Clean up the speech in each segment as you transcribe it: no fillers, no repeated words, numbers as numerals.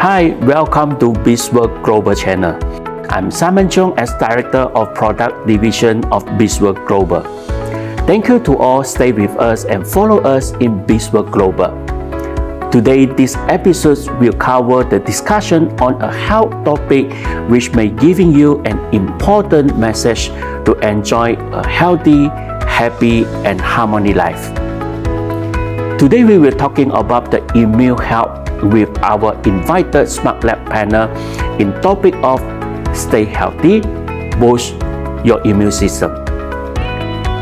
Hi, welcome to Bzzworld Global Channel. I'm Simon Chung as Director of Product Division of Bzzworld Global. Thank you to all stay with us and follow us in Bzzworld Global. Today, this episode will cover the discussion on a health topic which may giving you an important message to enjoy a healthy, happy, and harmony life. Today, we will talking about the immune health with our invited Smart Lab panel in topic of stay healthy, boost your immune system.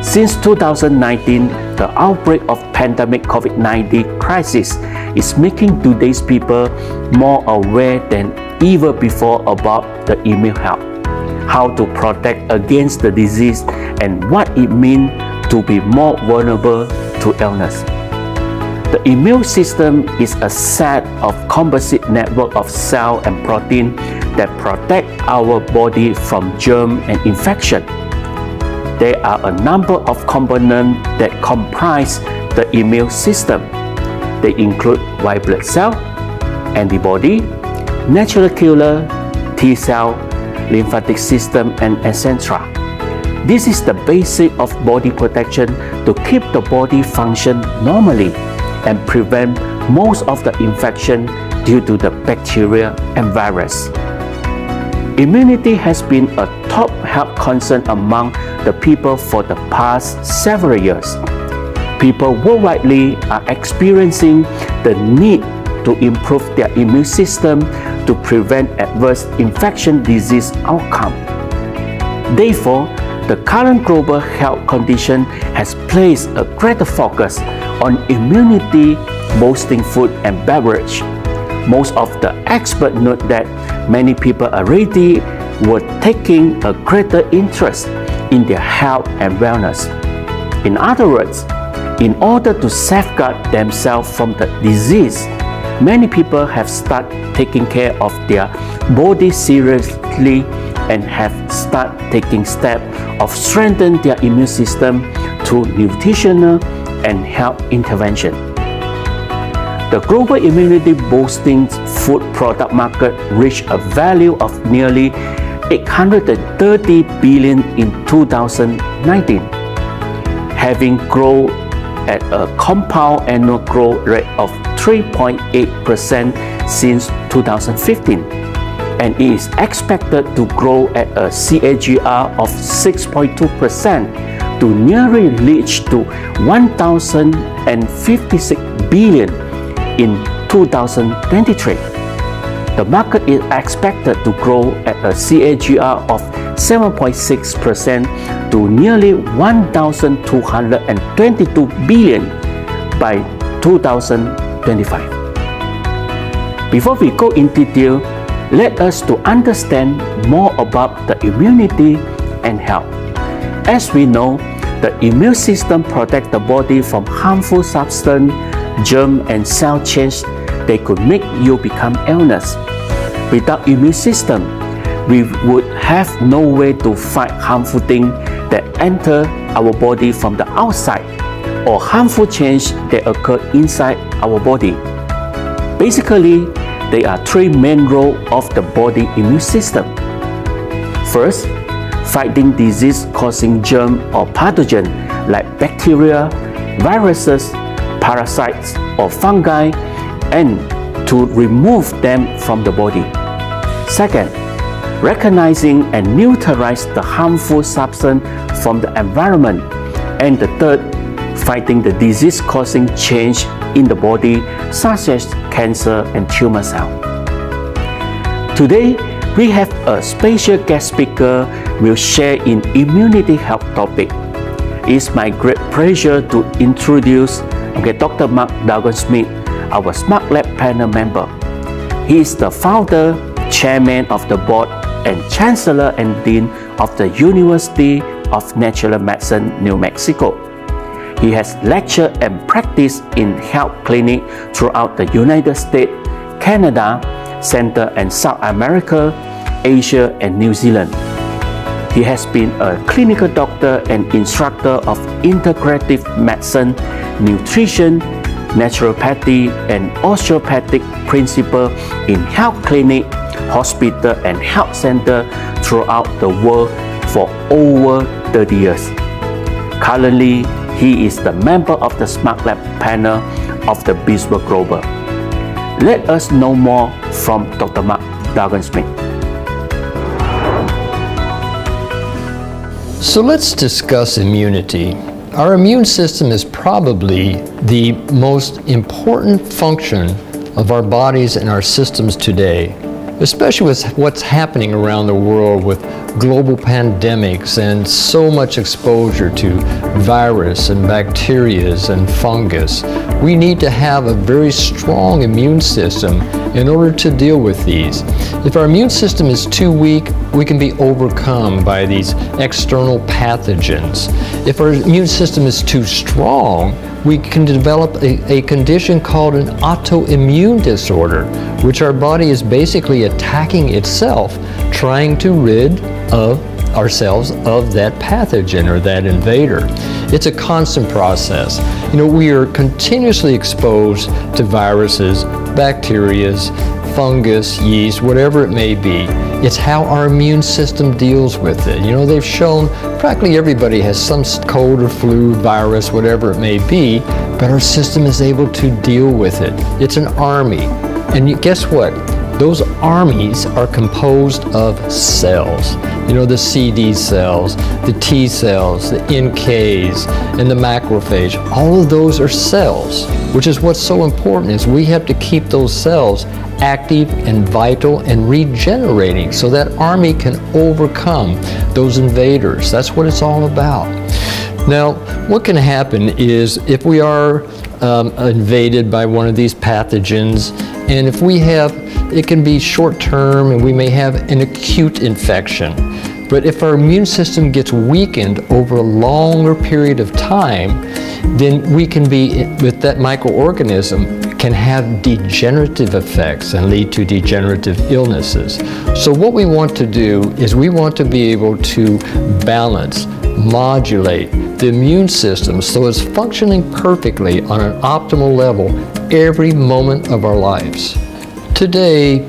Since 2019, the outbreak of pandemic COVID-19 crisis is making today's people more aware than ever before about the immune health, how to protect against the disease, and what it means to be more vulnerable to illness. The immune system is a set of composite network of cells and protein that protect our body from germ and infection. There are a number of components that comprise the immune system. They include white blood cell, antibody, natural killer, T cell, lymphatic system, and etc. This is the basic of body protection to keep the body function normally and prevent most of the infection due to the bacteria and virus. Immunity has been a top health concern among the people for the past several years. People worldwide are experiencing the need to improve their immune system to prevent adverse infection disease outcome. Therefore, the current global health condition has placed a greater focus on immunity boosting food and beverage. Most of the experts note that many people already were taking a greater interest in their health and wellness. In other words, in order to safeguard themselves from the disease, many people have started taking care of their body seriously and have started taking steps of strengthening their immune system through nutritional and health intervention. The global immunity boosting food product market reached a value of nearly $830 billion in 2019, having grown at a compound annual growth rate of 3.8% since 2015, and it is expected to grow at a CAGR of 6.2% to nearly reach to $1,056 billion in 2023. The market is expected to grow at a CAGR of 7.6% to nearly $1,222 billion by 2025. Before we go in detail, let us to understand more about the immunity and health. As we know, the immune system protects the body from harmful substances, germ and cell change that could make you become illness. Without immune system, we would have no way to fight harmful things that enter our body from the outside or harmful change that occur inside our body. Basically, there are three main roles of the body immune system. First, fighting disease-causing germ or pathogen like bacteria, viruses, parasites, or fungi, and to remove them from the body. Second, recognizing and neutralize the harmful substance from the environment. And the third, fighting the disease-causing change in the body such as cancer and tumor cell. Today, we have a special guest speaker will share in immunity health topic. It's my great pleasure to introduce Dr. Mark Dougan-Smith, our Smart Lab panel member. He is the founder, chairman of the board, and chancellor and dean of the University of Natural Medicine, New Mexico. He has lectured and practiced in health clinics throughout the United States, Canada, Central and South America, Asia, and New Zealand. He has been a clinical doctor and instructor of integrative medicine, nutrition, naturopathy, and osteopathic principles in health clinic, hospital, and health center throughout the world for over 30 years. Currently, he is the member of the Smart Lab panel of the Bzzworld Global. Let us know more from Dr. Mark Smith. So let's discuss immunity. Our immune system is probably the most important function of our bodies and our systems today, especially with what's happening around the world with global pandemics and so much exposure to virus and bacteria and fungus. We need to have a very strong immune system in order to deal with these. If our immune system is too weak, we can be overcome by these external pathogens. If our immune system is too strong, we can develop a condition called an autoimmune disorder, which our body is basically attacking itself, trying to rid of ourselves of that pathogen or that invader. It's a constant process. We are continuously exposed to viruses, bacteria, fungus, yeast, whatever it may be. It's how our immune system deals with it. They've shown practically everybody has some cold or flu, virus, whatever it may be, but our system is able to deal with it. It's an army. And guess what? Those armies are composed of cells. The CD cells, the T cells, the NKs, and the macrophage. All of those are cells, which is what's so important is we have to keep those cells active and vital and regenerating so that army can overcome those invaders. That's what it's all about. Now, what can happen is if we are invaded by one of these pathogens, and if we have, it can be short term and we may have an acute infection. But if our immune system gets weakened over a longer period of time, then we can be, with that microorganism, can have degenerative effects and lead to degenerative illnesses. So what we want to do is we want to be able to balance, modulate the immune system so it's functioning perfectly on an optimal level every moment of our lives. Today,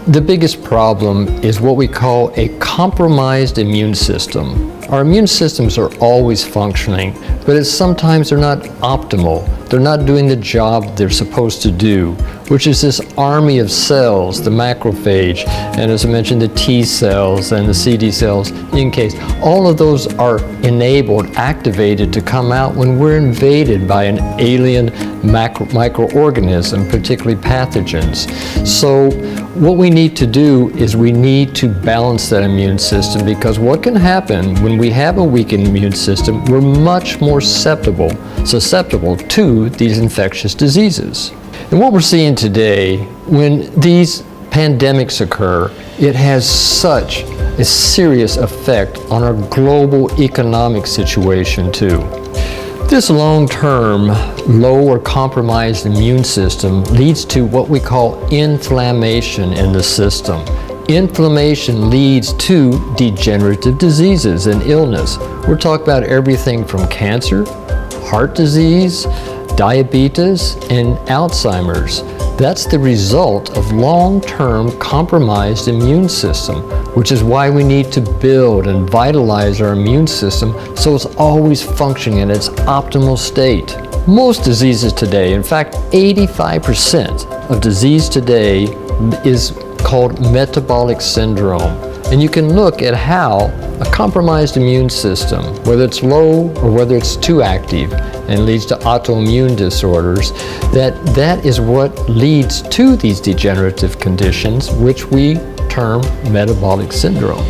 the biggest problem is what we call a compromised immune system. Our immune systems are always functioning, but sometimes they're not optimal. They're not doing the job they're supposed to do, which is this army of cells, the macrophage, and as I mentioned, the T cells and the CD cells, NKs. All of those are enabled, activated to come out when we're invaded by an alien microorganism, particularly pathogens. So what we need to do is we need to balance that immune system, because what can happen when we have a weakened immune system, we're much more susceptible to these infectious diseases. And what we're seeing today, when these pandemics occur, it has such a serious effect on our global economic situation too. This long-term, low or compromised immune system leads to what we call inflammation in the system. Inflammation leads to degenerative diseases and illness. We're talking about everything from cancer, heart disease, diabetes, and Alzheimer's. That's the result of long-term compromised immune system, which is why we need to build and vitalize our immune system so it's always functioning in its optimal state. Most diseases today, in fact 85% of disease today is called metabolic syndrome. And you can look at how a compromised immune system, whether it's low or whether it's too active and leads to autoimmune disorders, that is what leads to these degenerative conditions, which we term metabolic syndrome.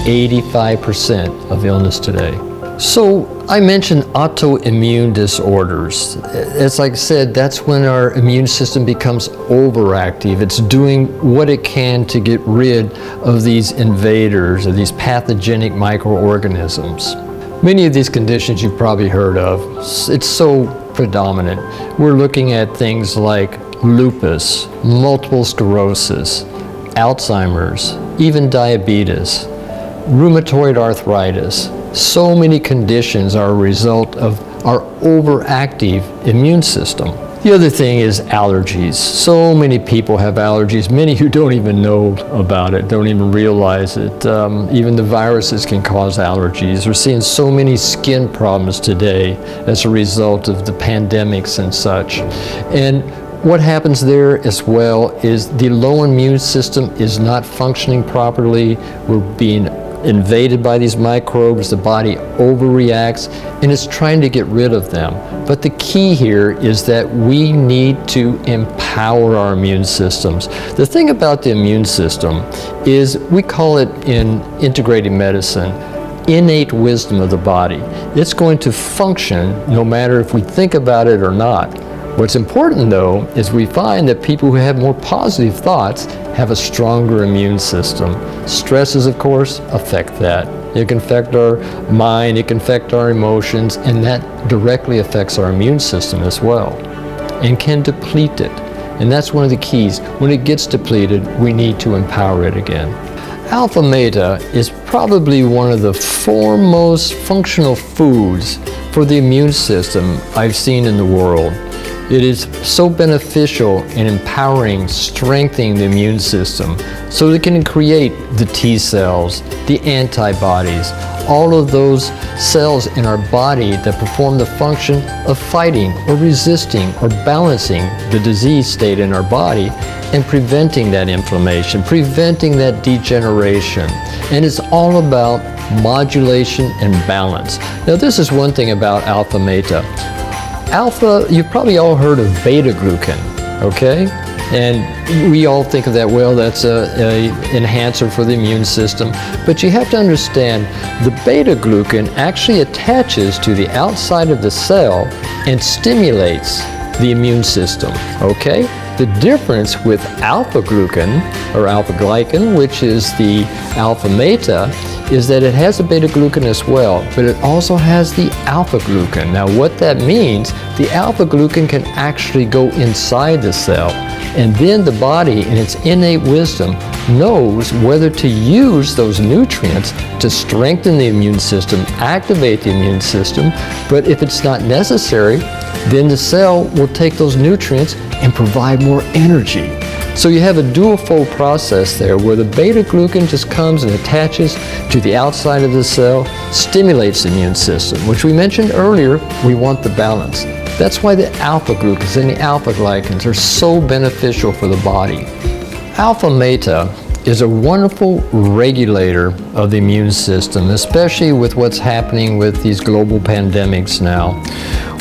85% of illness today. So I mentioned autoimmune disorders. As I said, that's when our immune system becomes overactive. It's doing what it can to get rid of these invaders, of these pathogenic microorganisms. Many of these conditions you've probably heard of. It's so predominant. We're looking at things like lupus, multiple sclerosis, Alzheimer's, even diabetes, rheumatoid arthritis. So many conditions are a result of our overactive immune system. The other thing is allergies. So many people have allergies, many who don't even know about it, don't even realize it. Even the viruses can cause allergies. We're seeing so many skin problems today as a result of the pandemics and such. And what happens there as well is the low immune system is not functioning properly. We're being invaded by these microbes, the body overreacts, and it's trying to get rid of them. But the key here is that we need to empower our immune systems. The thing about the immune system is, we call it in integrated medicine, innate wisdom of the body. It's going to function no matter if we think about it or not. What's important, though, is we find that people who have more positive thoughts have a stronger immune system. Stresses, of course, affect that. It can affect our mind, it can affect our emotions, and that directly affects our immune system as well, and can deplete it. And that's one of the keys. When it gets depleted, we need to empower it again. AlphaMeta is probably one of the foremost functional foods for the immune system I've seen in the world. It is so beneficial in empowering, strengthening the immune system so it can create the T cells, the antibodies, all of those cells in our body that perform the function of fighting or resisting or balancing the disease state in our body and preventing that inflammation, preventing that degeneration. And it's all about modulation and balance. Now, this is one thing about AlphaMeta. Alpha, you've probably all heard of beta-glucan, okay? And we all think of that, well, that's a enhancer for the immune system. But you have to understand, the beta-glucan actually attaches to the outside of the cell and stimulates the immune system, okay? The difference with alpha-glucan, or alpha-glycan, which is the AlphaMeta, is that it has a beta-glucan as well, but it also has the alpha-glucan. Now, what that means, the alpha-glucan can actually go inside the cell, and then the body, in its innate wisdom, knows whether to use those nutrients to strengthen the immune system, activate the immune system, but if it's not necessary, then the cell will take those nutrients and provide more energy. So you have a dual-fold process there where the beta-glucan just comes and attaches to the outside of the cell, stimulates the immune system, which we mentioned earlier, we want the balance. That's why the alpha-glucans and the alpha-glycans are so beneficial for the body. AlphaMeta is a wonderful regulator of the immune system, especially with what's happening with these global pandemics now.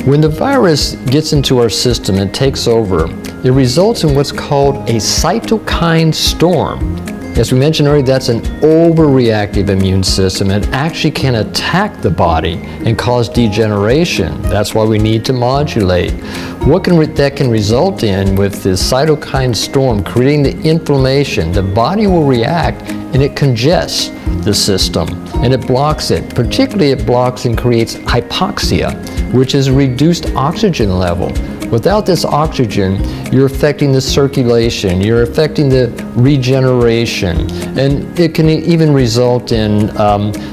When the virus gets into our system and takes over, it results in what's called a cytokine storm. As we mentioned earlier, that's an overreactive immune system. It actually can attack the body and cause degeneration. That's why we need to modulate. What that can result in with this cytokine storm, creating the inflammation, the body will react and it congests the system and it blocks it. Particularly it blocks and creates hypoxia, which is a reduced oxygen level. Without this oxygen, you're affecting the circulation, you're affecting the regeneration, and it can even result in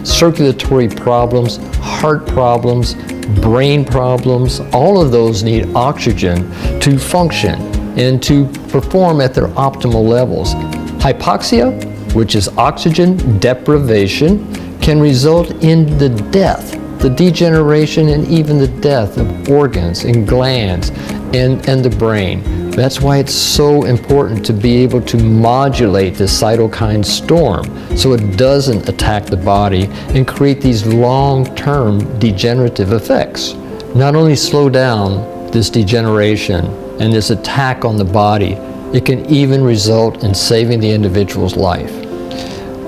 circulatory problems, heart problems, brain problems. All of those need oxygen to function and to perform at their optimal levels. Hypoxia, which is oxygen deprivation, can result in the death, the degeneration, and even the death of organs and glands and the brain. That's why it's so important to be able to modulate the cytokine storm so it doesn't attack the body and create these long-term degenerative effects. Not only slow down this degeneration and this attack on the body, it can even result in saving the individual's life.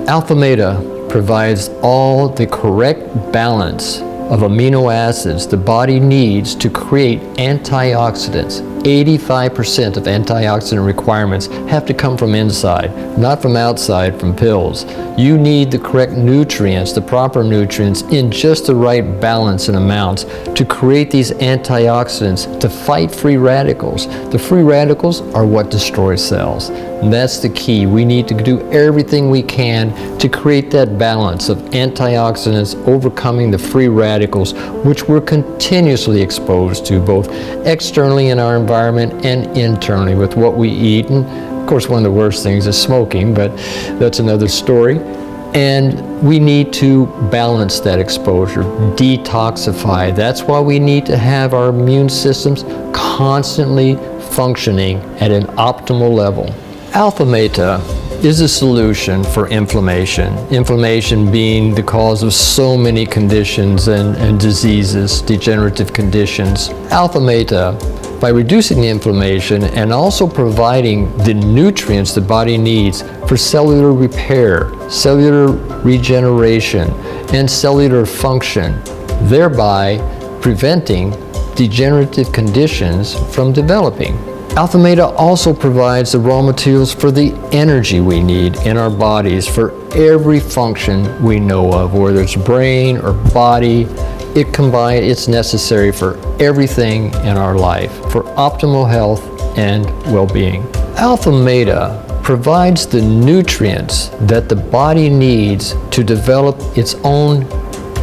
AlphaMeta provides all the correct balance of amino acids the body needs to create antioxidants. 85% of antioxidant requirements have to come from inside, not from outside, from pills. You need the correct nutrients, the proper nutrients, in just the right balance and amounts to create these antioxidants to fight free radicals. The free radicals are what destroy cells. And that's the key. We need to do everything we can to create that balance of antioxidants overcoming the free radicals, which we're continuously exposed to both externally in our environment environment and internally with what we eat. And of course, one of the worst things is smoking, but that's another story. And we need to balance that exposure, detoxify. That's why we need to have our immune systems constantly functioning at an optimal level. AlphaMeta is a solution for inflammation. Inflammation being the cause of so many conditions and diseases, degenerative conditions. AlphaMeta, by reducing the inflammation and also providing the nutrients the body needs for cellular repair, cellular regeneration, and cellular function, thereby preventing degenerative conditions from developing. AlphaMeta also provides the raw materials for the energy we need in our bodies for every function we know of, whether it's brain or body. It's necessary for everything in our life for optimal health and well-being. AlphaMeta provides the nutrients that the body needs to develop its own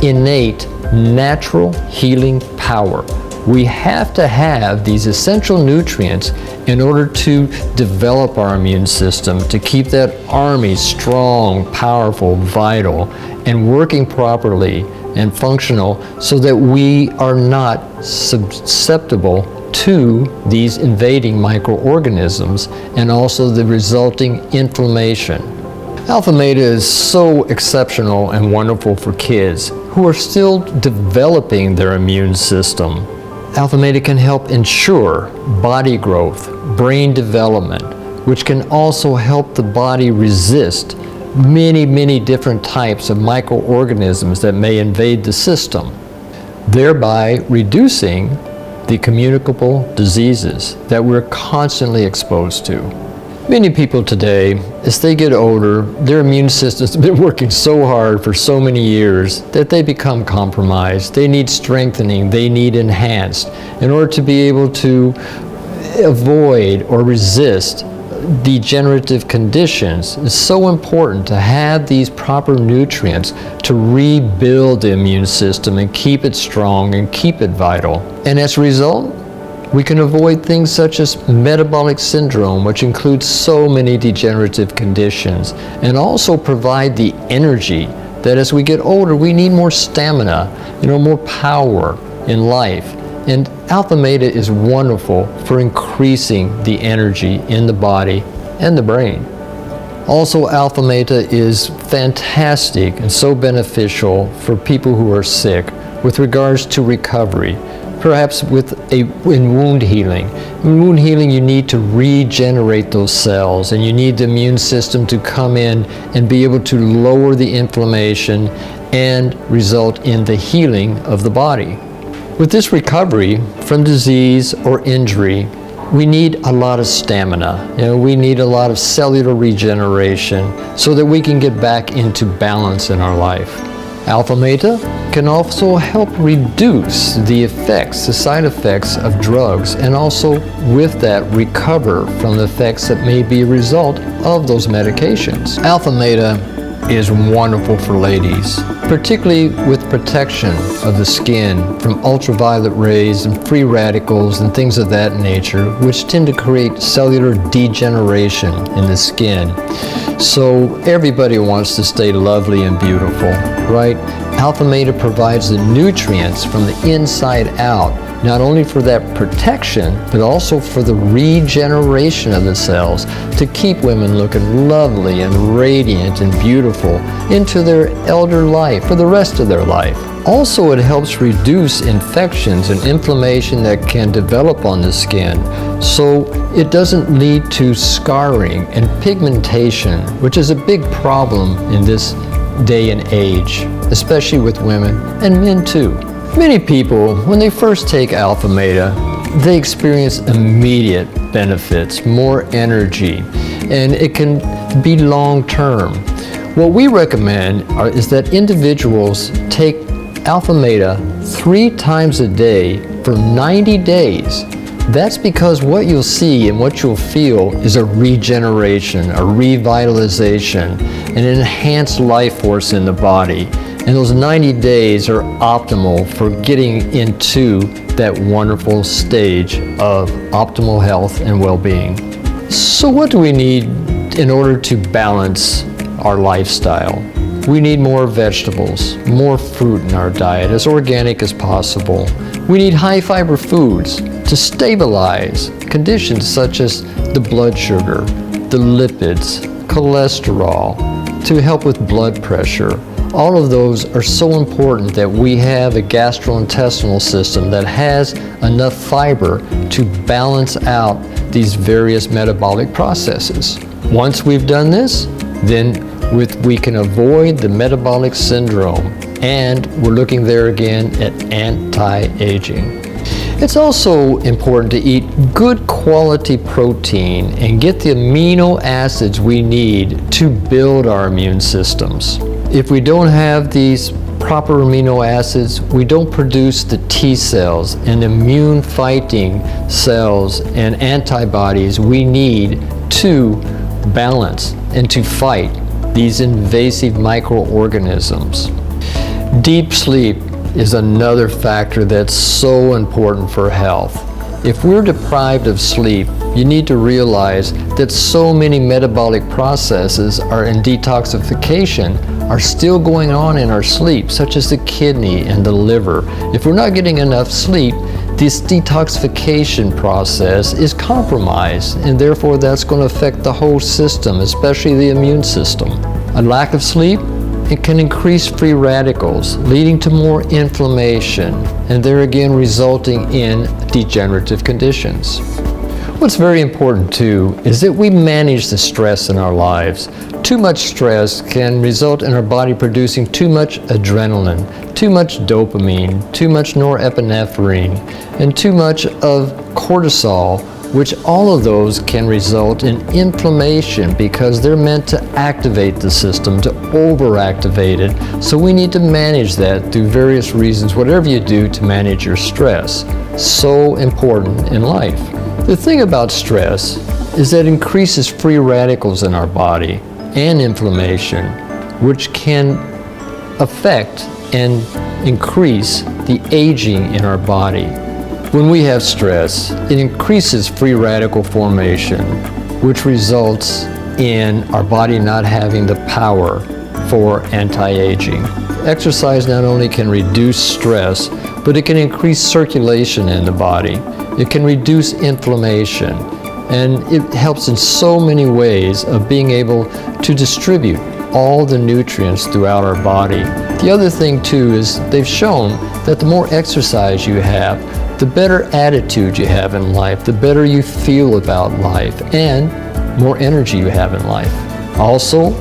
innate natural healing power. We have to have these essential nutrients in order to develop our immune system, to keep that army strong, powerful, vital, and working properly and functional so that we are not susceptible to these invading microorganisms and also the resulting inflammation. AlphaMeta is so exceptional and wonderful for kids who are still developing their immune system. AlphaMeta can help ensure body growth, brain development, which can also help the body resist many different types of microorganisms that may invade the system, thereby reducing the communicable diseases that we're constantly exposed to. Many people today, as they get older, their immune systems have been working so hard for so many years that they become compromised. They need strengthening, they need enhanced in order to be able to avoid or resist degenerative conditions. It's so important to have these proper nutrients to rebuild the immune system and keep it strong and keep it vital. And as a result, we can avoid things such as metabolic syndrome, which includes so many degenerative conditions, and also provide the energy that as we get older, we need more stamina, more power in life. And AlphaMeta is wonderful for increasing the energy in the body and the brain. Also, AlphaMeta is fantastic and so beneficial for people who are sick with regards to recovery. Perhaps in wound healing. In wound healing, you need to regenerate those cells, and you need the immune system to come in and be able to lower the inflammation and result in the healing of the body. With this recovery from disease or injury, we need a lot of stamina. We need a lot of cellular regeneration so that we can get back into balance in our life. AlphaMeta can also help reduce the side effects of drugs, and also with that recover from the effects that may be a result of those medications. AlphaMeta is wonderful for ladies, particularly with protection of the skin from ultraviolet rays and free radicals and things of that nature, which tend to create cellular degeneration in the skin. So everybody wants to stay lovely and beautiful, right? AlphaMeta provides the nutrients from the inside out, not only for that protection, but also for the regeneration of the cells to keep women looking lovely and radiant and beautiful into their elder life, for the rest of their life. Also, it helps reduce infections and inflammation that can develop on the skin, so it doesn't lead to scarring and pigmentation, which is a big problem in this day and age, especially with women and men too. Many people, when they first take AlphaMeta, they experience immediate benefits, more energy, and it can be long-term. What we recommend is that individuals take AlphaMeta 3 times a day for 90 days. That's because what you'll see and what you'll feel is a regeneration, a revitalization, an enhanced life force in the body. And those 90 days are optimal for getting into that wonderful stage of optimal health and well-being. So what do we need in order to balance our lifestyle? We need more vegetables, more fruit in our diet, as organic as possible. We need high fiber foods to stabilize conditions such as the blood sugar, the lipids, cholesterol, to help with blood pressure. All of those are so important that we have a gastrointestinal system that has enough fiber to balance out these various metabolic processes. Once we've done this, then we can avoid the metabolic syndrome, and we're looking there again at anti-aging. It's also important to eat good quality protein and get the amino acids we need to build our immune systems. If we don't have these proper amino acids, we don't produce the T cells and immune fighting cells and antibodies we need to balance and to fight these invasive microorganisms. Deep sleep is another factor that's so important for health. If we're deprived of sleep, you need to realize that so many metabolic processes are in detoxification are still going on in our sleep, such as the kidney and the liver. If we're not getting enough sleep, this detoxification process is compromised, and therefore that's going to affect the whole system, especially the immune system. A lack of sleep, it can increase free radicals, leading to more inflammation, and there again resulting in degenerative conditions. What's very important too is that we manage the stress in our lives. Too much stress can result in our body producing too much adrenaline, too much dopamine, too much norepinephrine, and too much of cortisol, which all of those can result in inflammation because they're meant to activate the system, to overactivate it. So we need to manage that through various reasons, whatever you do to manage your stress. So important in life. The thing about stress is that it increases free radicals in our body and inflammation, which can affect and increase the aging in our body. When we have stress, it increases free radical formation, which results in our body not having the power for anti-aging. Exercise not only can reduce stress, but it can increase circulation in the body. It can reduce inflammation, and it helps in so many ways of being able to distribute all the nutrients throughout our body. The other thing too is they've shown that the more exercise you have, the better attitude you have in life, the better you feel about life, and more energy you have in life. Also,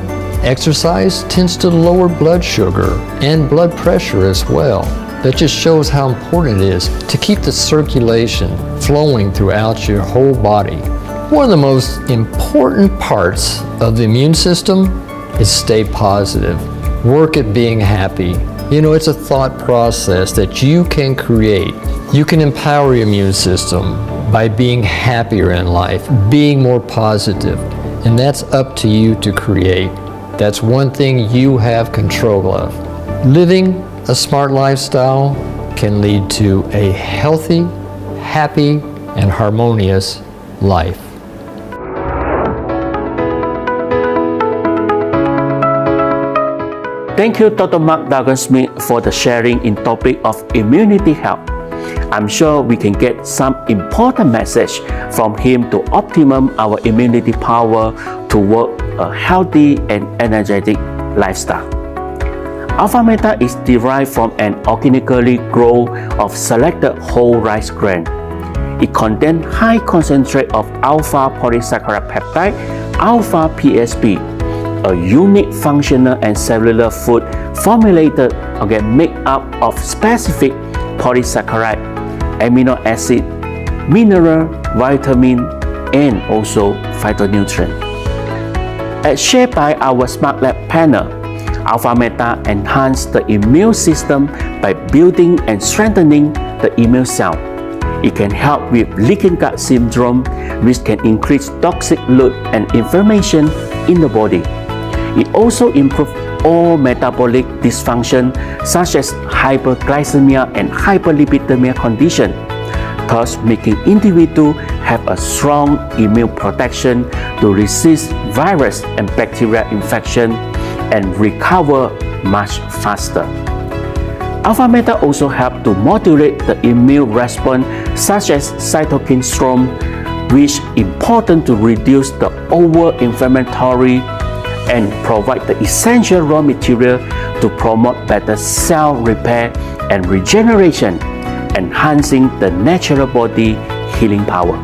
exercise tends to lower blood sugar and blood pressure as well. That just shows how important it is to keep the circulation flowing throughout your whole body. One of the most important parts of the immune system is stay positive. Work at being happy. You know, it's a thought process that you can create. You can empower your immune system by being happier in life, being more positive, and that's up to you to create. That's one thing you have control of. Living a smart lifestyle can lead to a healthy, happy, and harmonious life. Thank you, Dr. Mark Smith, for the sharing in topic of immunity health. I'm sure we can get some important message from him to optimum our immunity power to work a healthy and energetic lifestyle. AlphaMeta is derived from an organically grown of selected whole rice grain. It contains high concentrate of alpha polysaccharide peptide, alpha PSP, a unique functional and cellular food formulated made up of specific polysaccharide, amino acid, mineral, vitamin, and also phytonutrient. As shared by our Smart Lab panel, AlphaMeta enhances the immune system by building and strengthening the immune cell. It can help with leaking gut syndrome, which can increase toxic load and inflammation in the body. It also improves all metabolic dysfunction such as hyperglycemia and hyperlipidemia condition, thus making individuals have a strong immune protection to resist virus and bacterial infection and recover much faster. AlphaMeta also helps to modulate the immune response such as cytokine storm, which is important to reduce the over-inflammatory and provide the essential raw material to promote better cell repair and regeneration, enhancing the natural body healing power.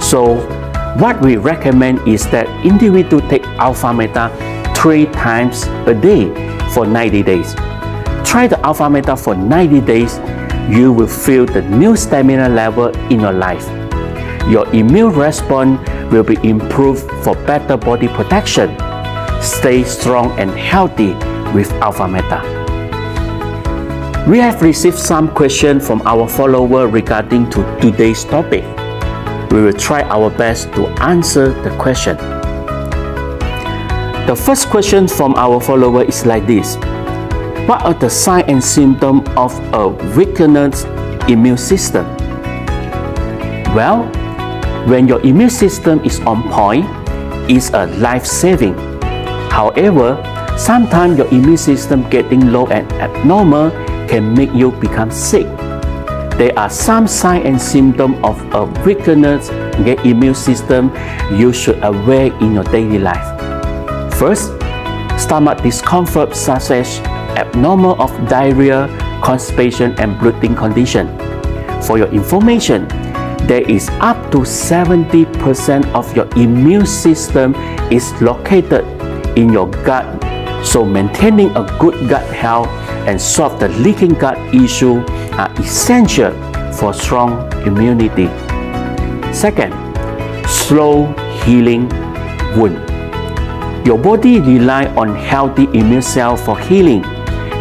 So, what we recommend is that individuals take AlphaMeta 3 times a day for 90 days. Try the AlphaMeta for 90 days, you will feel the new stamina level in your life. Your immune response will be improved for better body protection. Stay strong and healthy with AlphaMeta. We have received some questions from our followers regarding to today's topic. We will try our best to answer the question. The first question from our follower is like this. What are the signs and symptoms of a weakened immune system? Well, when your immune system is on point, it's a life-saving. However, sometimes your immune system getting low and abnormal can make you become sick. There are some signs and symptoms of a weakened immune system you should aware in your daily life. First, stomach discomfort such as abnormal of diarrhea, constipation, and bloating condition. For your information, there is up to 70% of your immune system is located in your gut. So maintaining a good gut health and solve the leaking gut issue are essential for strong immunity. Second, slow healing wound. Your body relies on healthy immune cells for healing,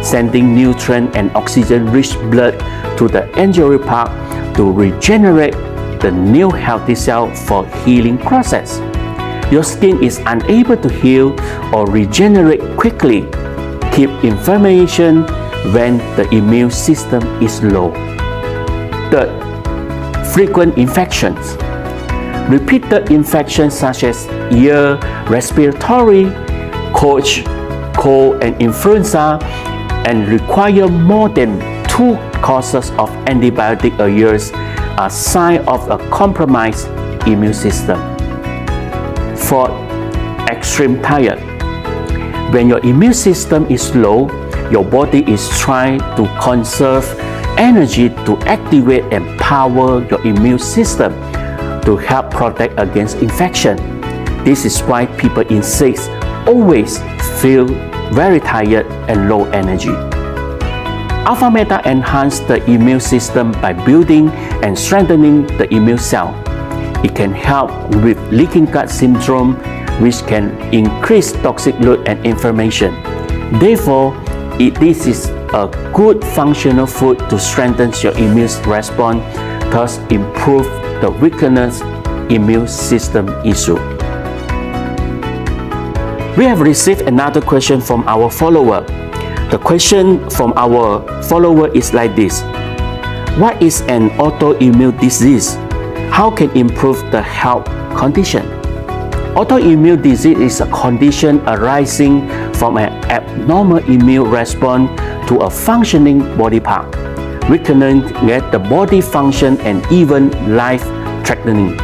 sending nutrient and oxygen-rich blood to the injury part to regenerate the new healthy cell for healing process. Your skin is unable to heal or regenerate quickly. Keep inflammation when the immune system is low. Third, frequent infections. Repeated infections such as ear, respiratory, cold and influenza, and require more than 2 courses of antibiotic a year are signs of a compromised immune system. Fourth, extreme tired. When your immune system is low, your body is trying to conserve energy to activate and power your immune system to help protect against infection. This is why people in sick always feel very tired and low energy. AlphaMeta enhances the immune system by building and strengthening the immune cell. It can help with leaking gut syndrome, which can increase toxic load and inflammation. Therefore, this is a good functional food to strengthen your immune response, thus improve the weakened immune system issue. We have received another question from our follower. The question from our follower is like this. What is an autoimmune disease? How can improve the health condition? Autoimmune disease is a condition arising from an abnormal immune response to a functioning body part, weakening the body function and even life-threatening.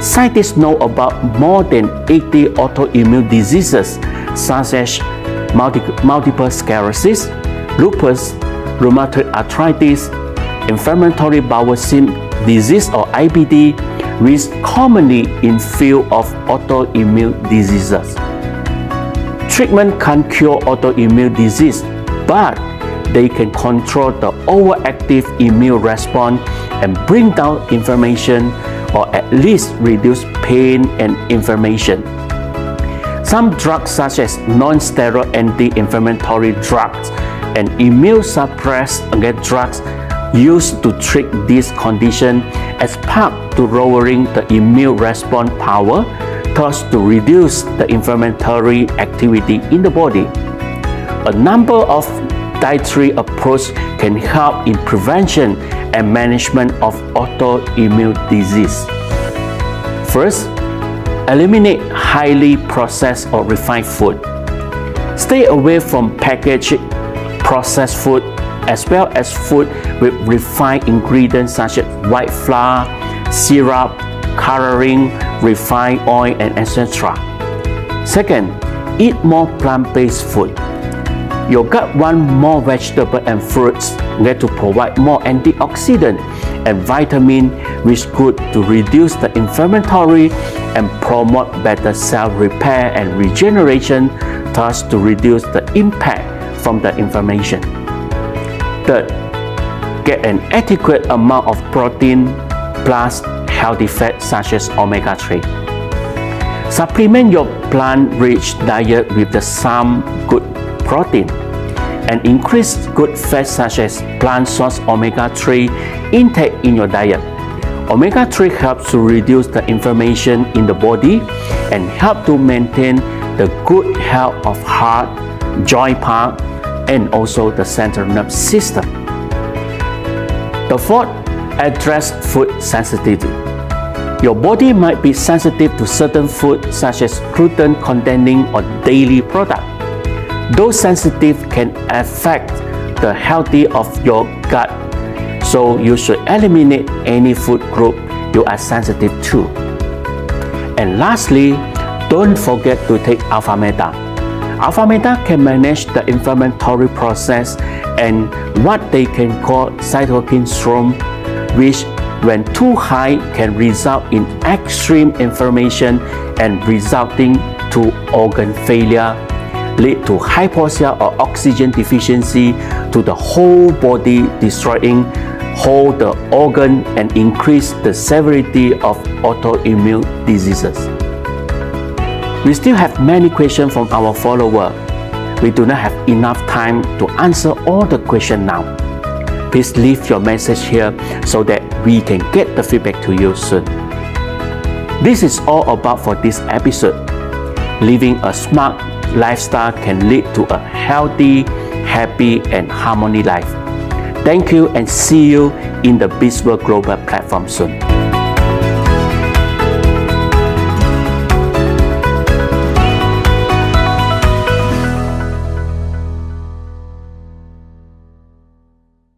Scientists know about more than 80 autoimmune diseases such as multiple sclerosis, lupus, rheumatoid arthritis, inflammatory bowel disease or IBD, which commonly in field of autoimmune diseases. Treatment can't cure autoimmune disease, but they can control the overactive immune response and bring down inflammation or at least reduce pain and inflammation. Some drugs such as non-steroidal anti-inflammatory drugs and immune-suppressant drugs used to treat this condition as part to lowering the immune response power thus to reduce the inflammatory activity in the body. A number of dietary approaches can help in prevention and management of autoimmune disease. First, eliminate highly processed or refined food. Stay away from packaged processed food as well as food with refined ingredients such as white flour, syrup, coloring, refined oil, and etc. Second, eat more plant-based food. Your gut wants more vegetables and fruits that to provide more antioxidant and vitamin, which good to reduce the inflammatory and promote better cell repair and regeneration, thus to reduce the impact from the inflammation. Third, get an adequate amount of protein plus healthy fats such as omega-3. Supplement your plant-rich diet with some good protein and increase good fats such as plant source omega-3 intake in your diet. Omega-3 helps to reduce the inflammation in the body and help to maintain the good health of heart, joint part, and also the central nervous system. The fourth, address food sensitivity. Your body might be sensitive to certain food such as gluten-containing or dairy product. Those sensitive can affect the health of your gut, so you should eliminate any food group you are sensitive to. And lastly, don't forget to take AlphaMeta. AlphaMeta can manage the inflammatory process and what they can call cytokine storm, which when too high can result in extreme inflammation and resulting to organ failure, lead to hypoxia or oxygen deficiency to the whole body, destroying whole the organ and increase the severity of autoimmune diseases. We still have many questions from our followers. We do not have enough time to answer all the questions now. Please leave your message here so that we can get the feedback to you soon. This is all about for this episode. Living a smart lifestyle can lead to a healthy, happy, and harmony life. Thank you and see you in the Bzzworld Global platform soon.